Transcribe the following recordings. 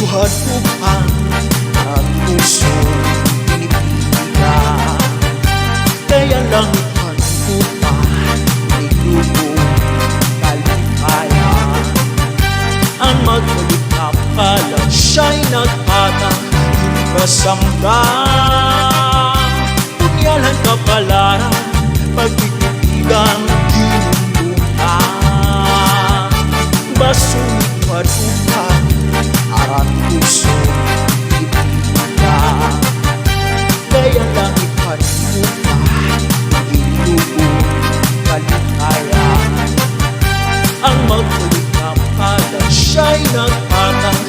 Buhat upang ang pusong pinipiga. Kaya lang ikan upang nilubong kalipayan. Ang magkalikap ka lang siya'y nagpatang kasamda. Punyalan kapalaran, pagtitigang ginumbungan. Basuhan upang arang pusong ipiga. Kaya lang ikan upang nilubong kalipayan. Ang magkalikap ka lang siya'y nagpatang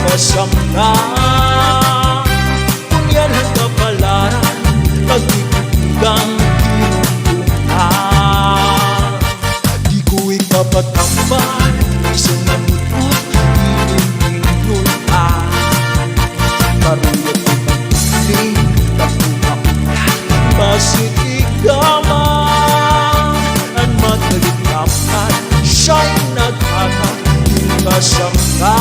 kasamda. Punyalan kapalaran, pagtitigang ginumbungan. Di ko ikapatambal, isang namutot, inintinul ka. Maruyot ang magtiling, nakumakulat, basit ikaman. Ang magkalikap at siya'y nagpatang kasamda.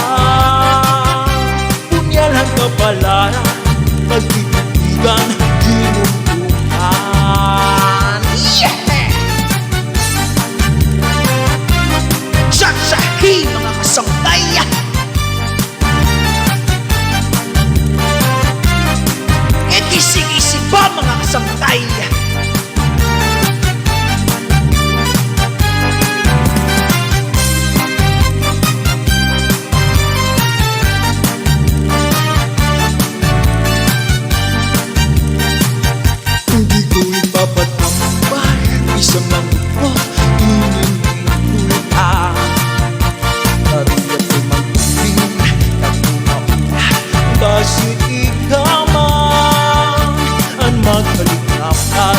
Punyalan kapalaran, pagtitigan ginumbungan. Yeah! Saksahi mga kasangkay! Ikisig-isig ba mga kasangkay? Hindi ko ipapatambal, isang nangupo, inintinul ka. Maruyot ay magtiling, nakumakulat, basit ikaman. Ang magkalikap ka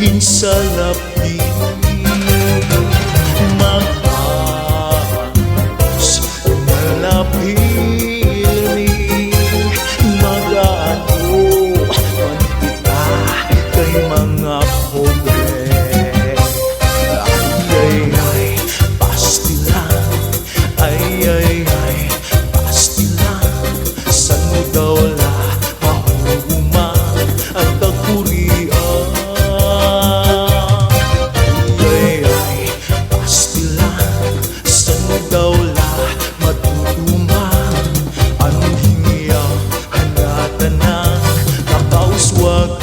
mabalhin sa labi. Mag-anos na lapili, mag-ano man kita kay mga pobre. Ay, pastilan, ay, pastilan. San mo daw la mahuman ang kakurian? Ay, pastilan. San mo daw la matutuman ang hingya hanatan ng nakauswagan?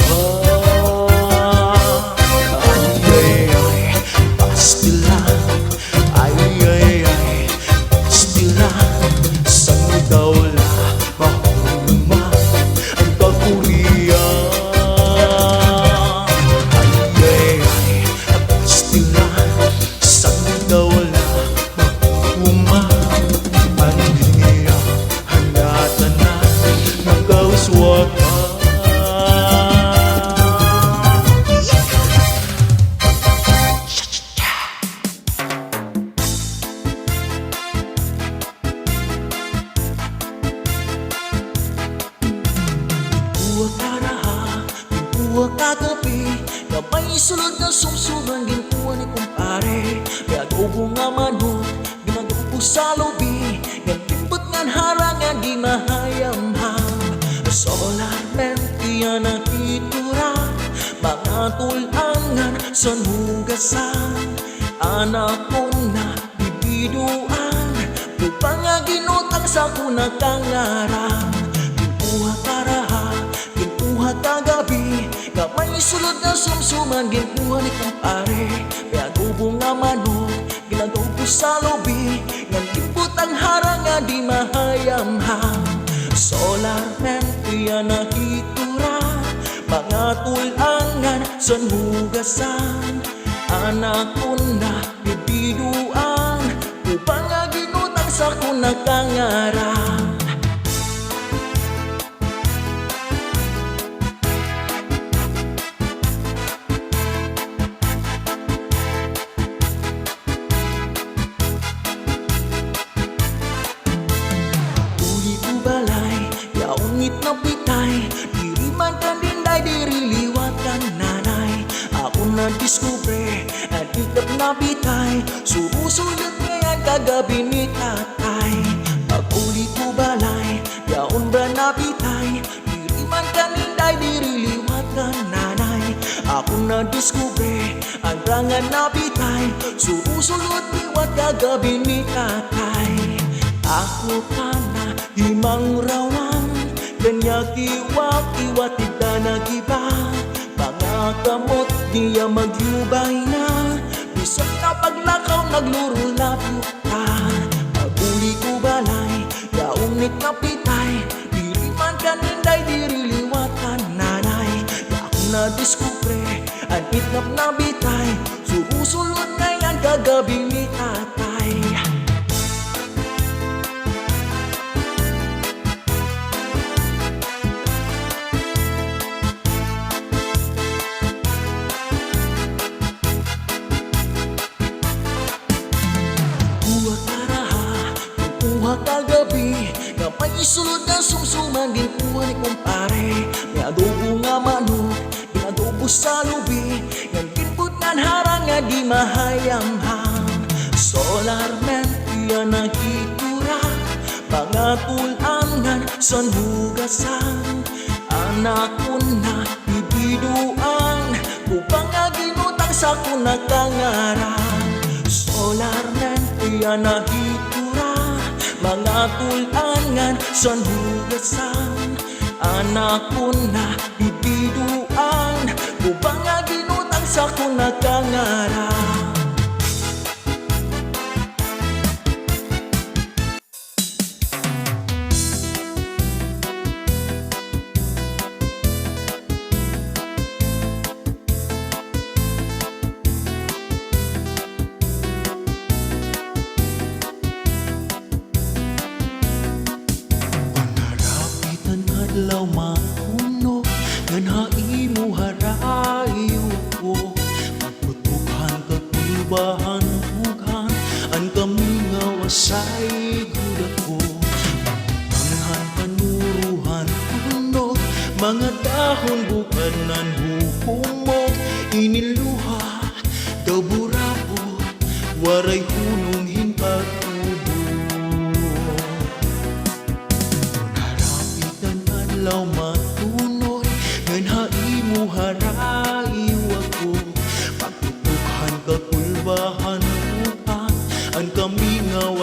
Ay, pastilan. Ay, pastilan. San mo daw la mahuman ang kakurian? Ay, pastilan. San mo daw la mahuman ang hiniya hanatan na ng kauswagan? Buwag karaha, buwag kagabi, na may sulod na sumsuman, ginkuha ni kumpare. May adobo nga manok, ginagawa sa lobi, gantimbot ngan harangan, di mahayamham. Solar mentiya na itura, mga tulangan sa nugasan. Anak ko na bibiduan, upang nga ginutang sa kunakangarang. Ginkuha karaha, ginkuha kagabi, nga may sulod na sumsuman, ginkuha ni kumpare. May adobo nga manok, ginagawa sa lobi, gantimbot ang harangan, di mahayamham. Solar mentiya na itura, mga tulangan sa nugasan. Anak ko na bibiduan, upang nga ginutang sa kunakangarang. Balay, yaungit na pitay, diri man kan dinday, diri liwat kan nanay. Ako na diskubre, natikap na bitay, surusulot ngayon kagabi ni tatay. Pag-uli ko balay, yaon ba na bitay, diri man kan dinday, diri liwat kan nanay. Ako na diskubre, ang rangan na bitay, surusulot liwat kagabi ni tatay. Ako ka na himang rawan, kanya kiwak-iwatid na nagiba. Mga kamot niya magyubay na, bisan na paglakaw naglurulapyo ka. Pag-uli ko balay, yaungit na pitay, diri man kaninday, diri liwatan nanay. Yaong na diskubre, ang itnap na bitay, surusulod na yan kagabi ni tatay. Kagabi, na may isulod na sumsuman, ginkuha ni kumpare. May adobo nga manok, ginadobo sa lubi, yan ginput ngan harang nga di mahayamham. Solar mentiya na hitura, mga tulangan sa nugasan. Anak ko na bibiduan, upang nga ginutang sa kunakangarang. Solar mentiya na hitura, mga tulangan sa nugasan. Anak ko na bibiduan, upang nga ginutang sa kunakangarang. adlaw mahuno ngan haimo harayo ko.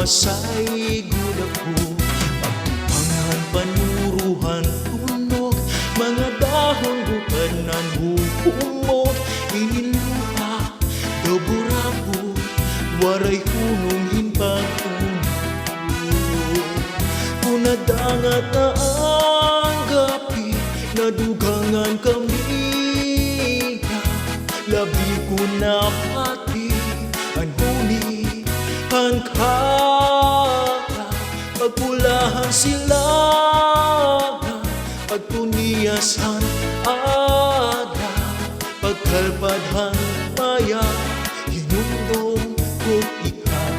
wasay gulat ko. Pagpangan panuruhan tunog, mga dahon bukanan hupumot, iniluha daburabo, waray hunong hinpagtunog. Kunadangat na ang gapi, nadugangan kami na labi ko na pati ang huni ang kata. Pagpulahan sila na pagtuniyasan ada, pagkalpadhan maya hinundong ko ikaw.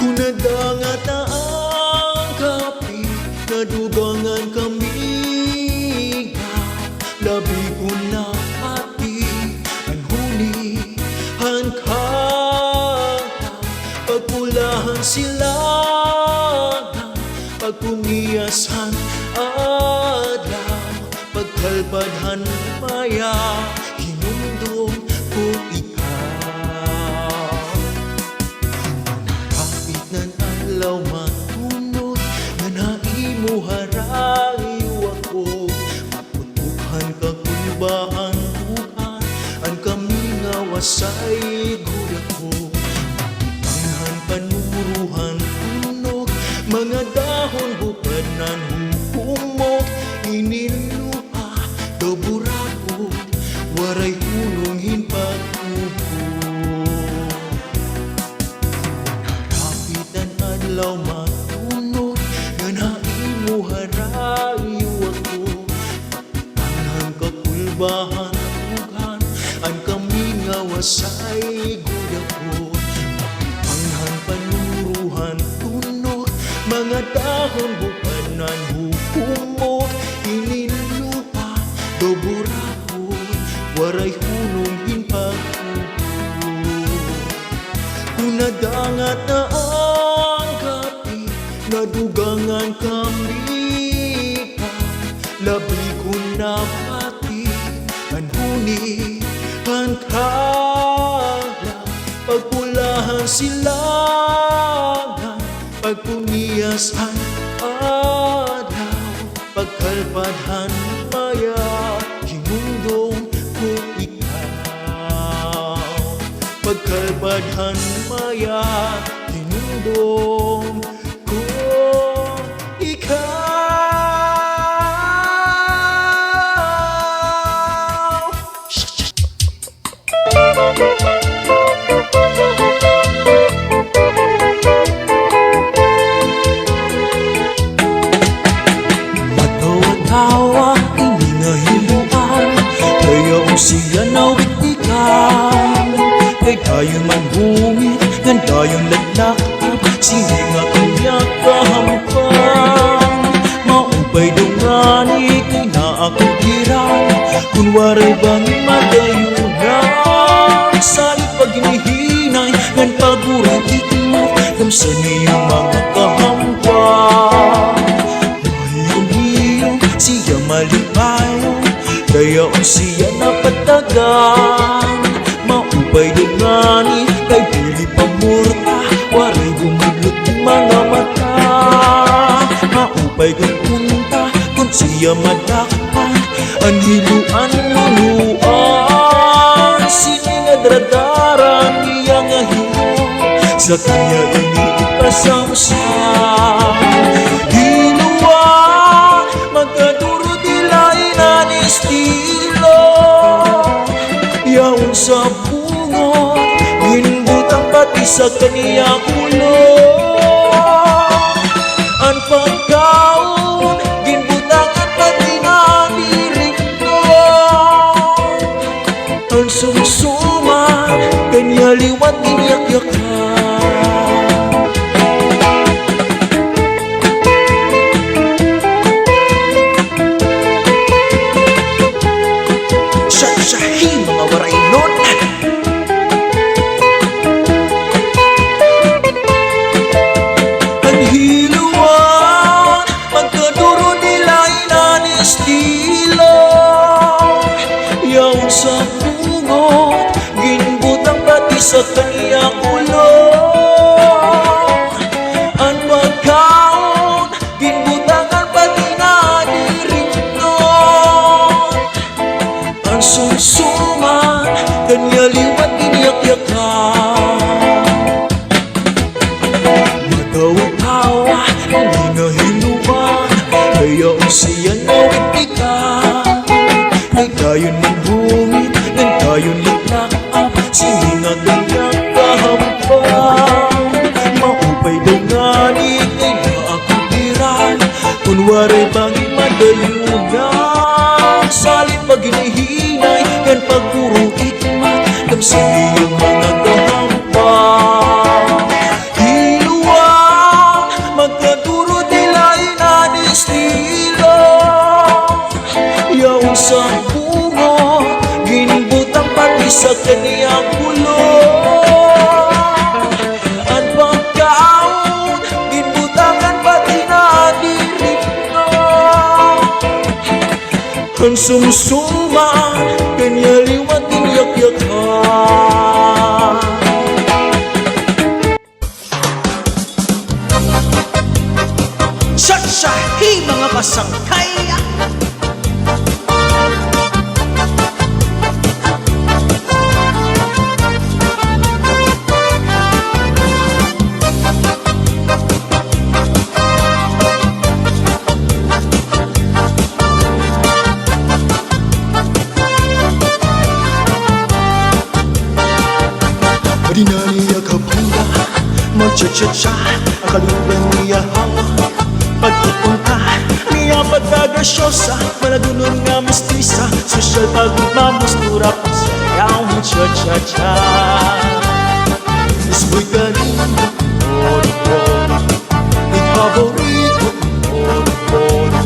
Kunadangat na ang kapi, nadugangan kami na labi ko na pati ang huni ang kata. Pagpulahan sila na pagpuniyasan adlaw, pagkalpadhan maya hinundong ko ikaw. Alaw matunod nga naimo harayo ako, maputukan kakulbahan tuhan ang kami nga wasay gulat ko. Pagpangan panuruhan tunog, mga dahon bukanan hupumot, iniluha daburabo, waray hunong hinpagtubo. Alaw matunod nga naimo harayo ako, pagpangan kakulbahan tugan ang kami nga wasay gulat ko. Pagpangan panuruhan tunog, mga dahon bukanan hupumot, iniluha daburabo, waray hunong hinpagtubo. Kunadangat na nadugangan kami ka, labi ko na pati ang huni ang kala. Pagpulahan sila na pagpuniyasan adlaw, pagkalpadhan maya hinundong ko ikaw. Pagkalpadhan maya hinundong ko ikaw. Matawa-tawa, iningahiluan, kaya siya nawitikan. Kay tayo man bumit, ngan tayong ladlakap, sige nga kanya kahampang. Maupay dungani, kay na ako hiran, kung waray bang madayunan. Sa ipaginihinay, ngan paguritik mo, kamsa niyong mga kahampang. Mahiyong-hiyong, siya malipayon, kaya siya napatagan. Maupay dungani, kay dili pamurta, waray gumulot mga mata. Maupay kukunta, kung siya madakpan, anhiluan luluan. Siningadradaran niya nga hilo, sa kanya iniipasamsam. Hiluwa, magkaduro dilain ang estilo, yaon sa bungot, hinbutang pati sa kaniya ulo. Ang pagkaon, ginbutangan pati na dirigno. Ang sumsuman, kanya liwat inyak-yakan. Yaon sa bungot, ginbutang pati sa kaniyang ulo. Ang pagkaon, ginbutangan pati na dirito. Ang sumsuman, kanya liwat ginyak-yakan. Natawa-tawa, hindi nga hinuman, kaya siya nawitikan. Ngay tayo'n magbungit, ngay tayo'n litlakap, siningat ang nakahampang. Maupay daw nga di kay naakupiran, kunwari bangin madayunan. Salit pag hinihinay, yan pagpuro ikmat, damsili yung mga kahampang. Hiluang, magkaduro dilain na estilo. Yaon sa bungot, ginbutang pati sa kaniyang ulo. Ang pagkaon, ginbutangan pati na dirito. Ang sumsuma, kanya liwat ginyak-yakan. Satsahi mga kasangkay. Di na niya kapunda, magcha-cha-cha, ang kaluban niya hawak. Pagpupunta niya pagkagasyosa, malagunon nga mistisa, sosyal pagmamustura, pagsayaw ng cha-cha-cha. Ismoy ka lindo, polo-polo, ipaborito, polo-polo,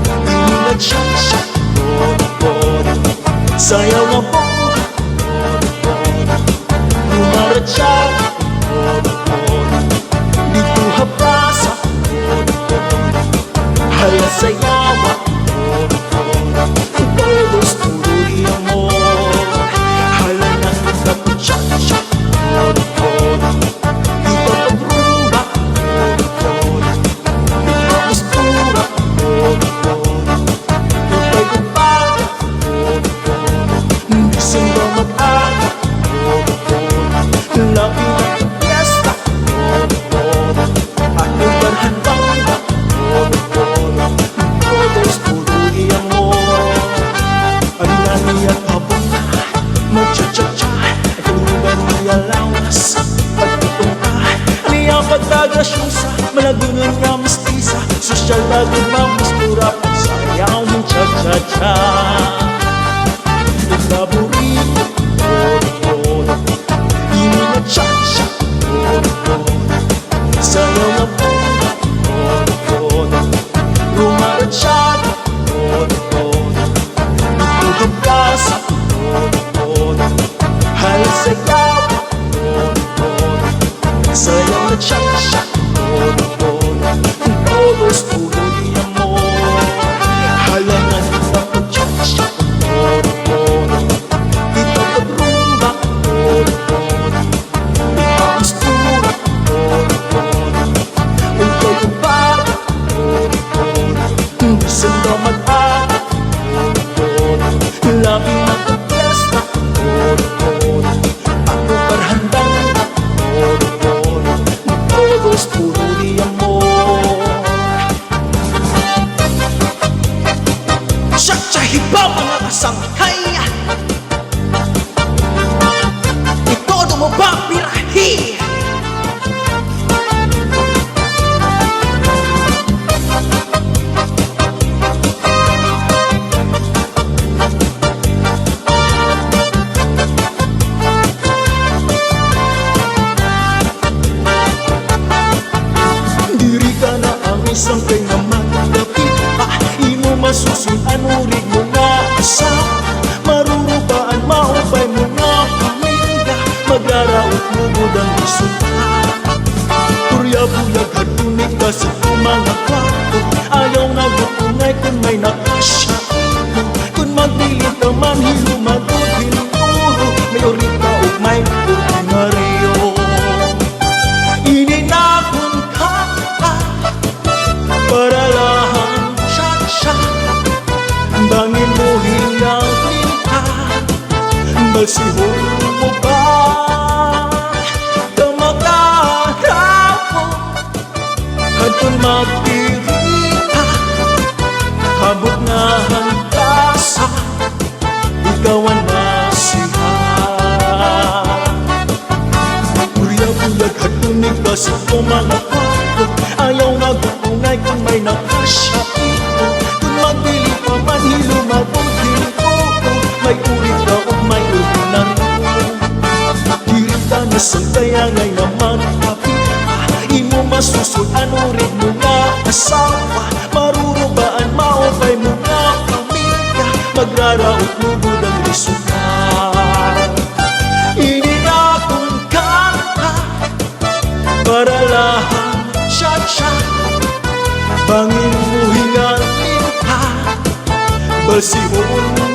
hindi na cha-cha, polo-polo, sayaw nga po. Lumarachar, dito hapasa, hala sayawa, todos puro y amor. Hala na kita puchacha, di papadruma, di pamustura, di pagpapaga, di samba mag-aga. Labi ng piyesta, aking barhan-banda, todos puro y amor. Arina niya kabunga, magcha-cha-cha, kaluban niya lawas. Pagpupunta niya pagkagasyosa, malagunan nga mistisa, sosyal bagod mamustura, pagsayaw ng cha-cha-cha. Ikaburito, polo-polo, hindi na cha-cha, polo-polo, sayaw na ponga, polo-polo, rumarachada, polo-polo, ituhang kasa, polo-polo, halasayaw, polo-polo, sayaw na cha-cha, polo-polo, todos puro y amor. Halangan kita pag-cha-cha, polo-polo, lumagod hinuro, may orika o may ordinaryo. Ininakon ka para lahang siya bangin mo hingalin ka, balsihon mo ba kamag-araw hadtong magpirita, habot na hangkasa ikaw ang nasihan. Buyag-buyag hadtong ibaso ko mga kwato, ayaw nga gutungay kung may nakasya ito. Kung magbili pa man hilumabot ko, may ulit ka o may ordinaryo. Dirita na sa kaya ngay naman kapita, imo masusod ano rin mo nga asawa, marurubaan maupay mo nga pamilya, magraraot lugod ang resulta. Ininakon ka para lahang siya bangin mo hingalin ka, balsihon